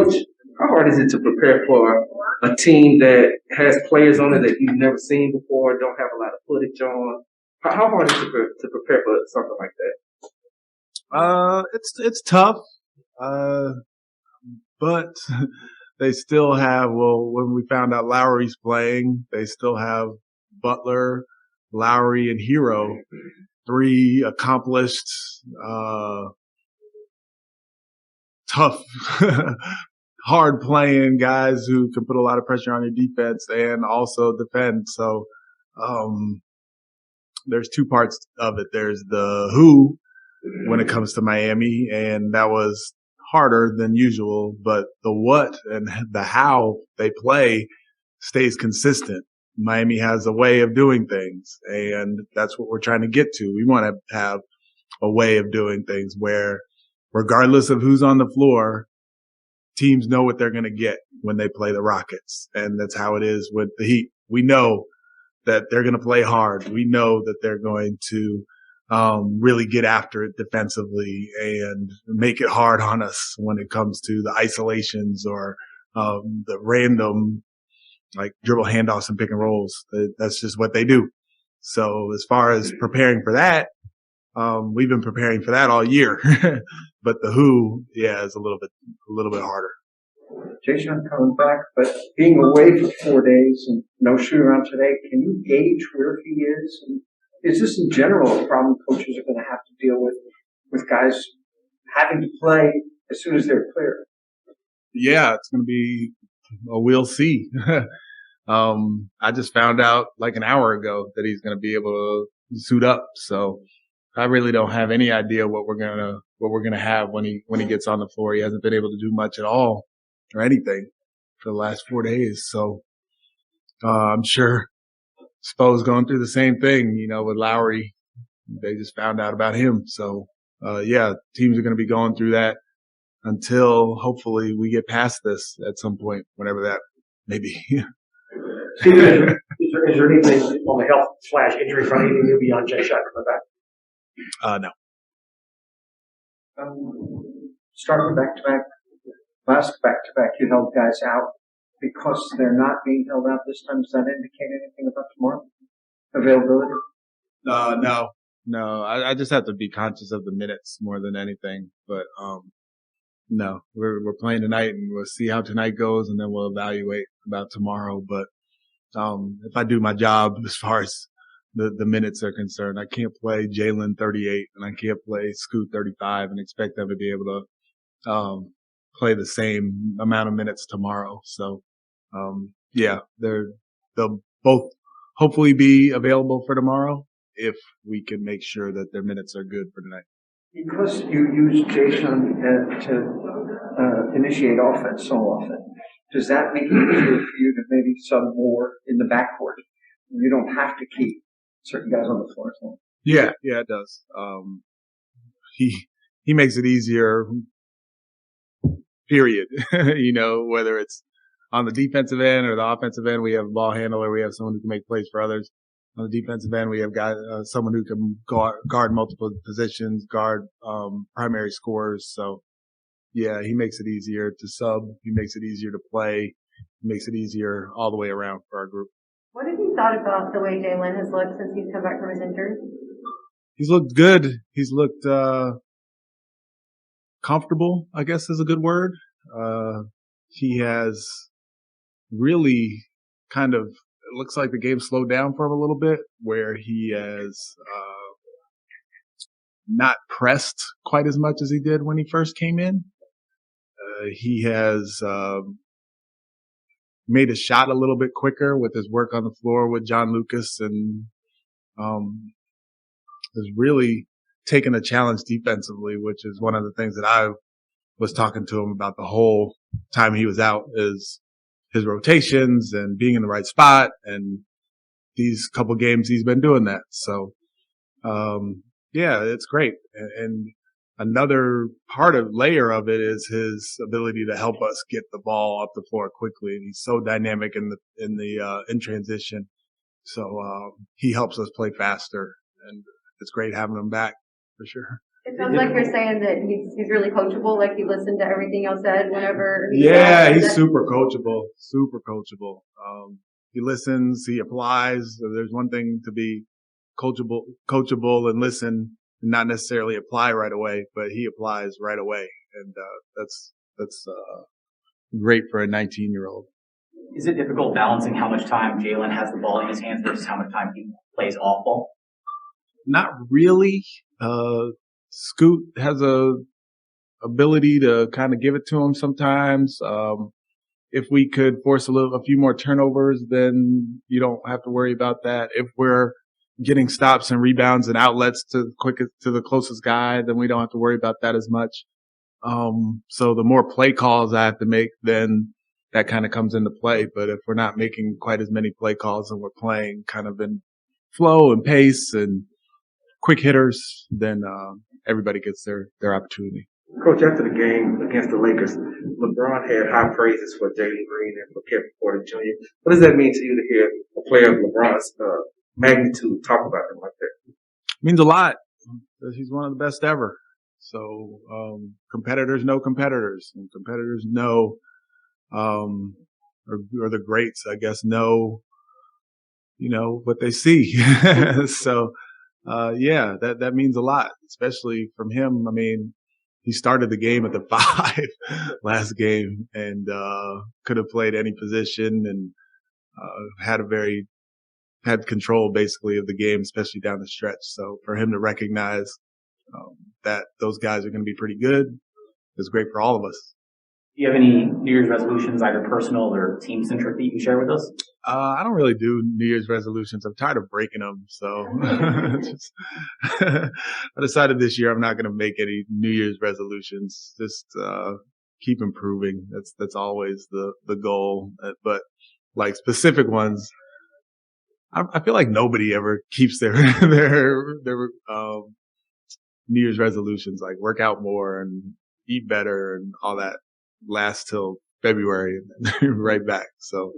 Coach, how hard is it to prepare for a team that has players on it that you've never seen before, don't have a lot of footage on? How hard is it to prepare for something like that? It's tough. But they still have, when we found out Lowry's playing, they still have Butler, Lowry, and Hero, three accomplished, tough, hard playing guys who can put a lot of pressure on your defense and also defend. So, there's two parts of it. There's the who when it comes to Miami, and that was harder than usual, but the what and the how they play stays consistent. Miami has a way of doing things, and that's what we're trying to get to. We want to have a way of doing things where regardless of who's on the floor, teams know what they're going to get when they play the Rockets. And that's how it is with the Heat. We know that they're going to play hard. We know that they're going to really get after it defensively and make it hard on us when it comes to the isolations or the random like dribble handoffs and pick and rolls. That's just what they do. So as far as preparing for that, we've been preparing for that all year. But the who, is a little bit harder. Jae'Sean coming back, but being away for 4 days and no shoot around today, can you gauge where he is? And is this in general a problem coaches are going to have to deal with guys having to play as soon as they're clear? Yeah, it's going to be we'll see. I just found out like an hour ago that he's going to be able to suit up. So I really don't have any idea what we're going to have when he gets on the floor. He hasn't been able to do much at all or anything for the last 4 days. So I'm sure Spo's going through the same thing, with Lowry. They just found out about him. So, teams are going to be going through that until hopefully we get past this at some point, whenever that may be. Stephen, is there anything on the health/injury front, anything new beyond Jae'Sean coming back? No. Starting back-to-back, last back-to-back, you held guys out. Because they're not being held out this time, does that indicate anything about tomorrow? Availability? No. I just have to be conscious of the minutes more than anything. But no, we're playing tonight, and we'll see how tonight goes, and then we'll evaluate about tomorrow. But if I do my job as far as the minutes are concerned, I can't play Jalen 38 and I can't play Scoot 35 and expect them to be able to play the same amount of minutes tomorrow. So they'll both hopefully be available for tomorrow if we can make sure that their minutes are good for tonight. Because you use Jae'Sean to initiate offense so often, does that make it easier for you to maybe sub more in the backcourt? You don't have to keep certain guys on the floor. So. Yeah, it does. He makes it easier, period. Whether it's on the defensive end or the offensive end, we have a ball handler. We have someone who can make plays for others. On the defensive end, we have someone who can guard multiple positions, guard primary scorers. So, yeah, he makes it easier to sub. He makes it easier to play. He makes it easier all the way around for our group. What have you thought about the way Jalen has looked since he's come back from his injury? He's looked good. He's looked comfortable, I guess is a good word. He has really kind of, it looks like the game slowed down for him a little bit, where he has not pressed quite as much as he did when he first came in. He has made a shot a little bit quicker with his work on the floor with John Lucas, and has really taken a challenge defensively, which is one of the things that I was talking to him about the whole time he was out, is his rotations and being in the right spot. And these couple games he's been doing that. So, it's great. And another layer of it is his ability to help us get the ball off the floor quickly. And he's so dynamic in transition. So, he helps us play faster, and it's great having him back for sure. It's Sounds like you're saying that he's really coachable, like he listened to everything y'all said whenever. Yeah, he's super coachable. Super coachable. He listens, he applies. So there's one thing to be coachable and listen and not necessarily apply right away, but he applies right away. And, that's great for a 19-year-old. Is it difficult balancing how much time Jalen has the ball in his hands versus how much time he plays off ball? Not really. Scoot has a ability to kind of give it to him sometimes. If we could force a few more turnovers, then you don't have to worry about that. If we're getting stops and rebounds and outlets to the closest guy, then we don't have to worry about that as much. So the more play calls I have to make, then that kind of comes into play. But if we're not making quite as many play calls and we're playing kind of in flow and pace and quick hitters, then everybody gets their opportunity. Coach, after the game against the Lakers, LeBron had high praises for Jalen Green and for Kevin Porter Jr. What does that mean to you to hear a player of LeBron's magnitude talk about him like that? It means a lot. He's one of the best ever. So competitors know competitors, and competitors know, or the greats, I guess, know, what they see. So yeah, that means a lot, especially from him. I mean, he started the game at the 5 last game and could have played any position and had control basically of the game, especially down the stretch. So for him to recognize that those guys are going to be pretty good is great for all of us. Do you have any New Year's resolutions, either personal or team centric, that you can share with us? I don't really do New Year's resolutions. I'm tired of breaking them. So I decided this year I'm not going to make any New Year's resolutions. Just keep improving. That's always the goal. But like specific ones, I feel like nobody ever keeps their New Year's resolutions, like work out more and eat better and all that lasts till February and then right back. So